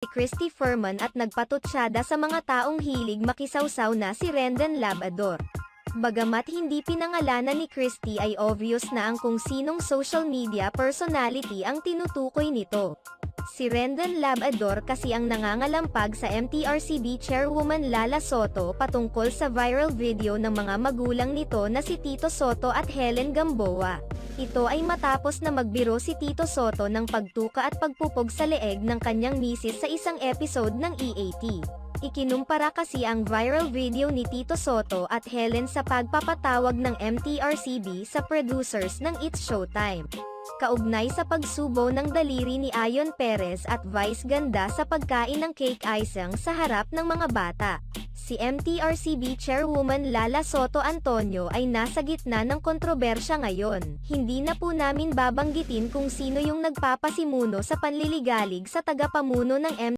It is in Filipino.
Christy Ferman at nagpatutsada sa mga taong hilig makisawsaw na si Rendon Labrador. Bagamat hindi pinangalanan ni Christy ay obvious na ang kung sinong social media personality ang tinutukoy nito. Si Rendon Labrador kasi ang nangangalampag sa MTRCB Chairwoman Lala Soto patungkol sa viral video ng mga magulang nito na si Tito Soto at Helen Gamboa. Ito ay matapos na magbiro si Tito Soto ng pagtuka at pagpupog sa leeg ng kanyang misis sa isang episode ng EAT. Ikinumpara kasi ang viral video ni Tito Soto at Helen sa pagpapatawag ng MTRCB sa producers ng It's Showtime. Kaugnay sa pagsubo ng daliri ni Ayon Perez at Vice Ganda sa pagkain ng cake icing sa harap ng mga bata. Si MTRCB Chairwoman Lala Soto Antonio ay nasa gitna ng kontrobersya ngayon. Hindi na po namin babanggitin kung sino yung nagpapasimuno sa panliligalig sa tagapamuno ng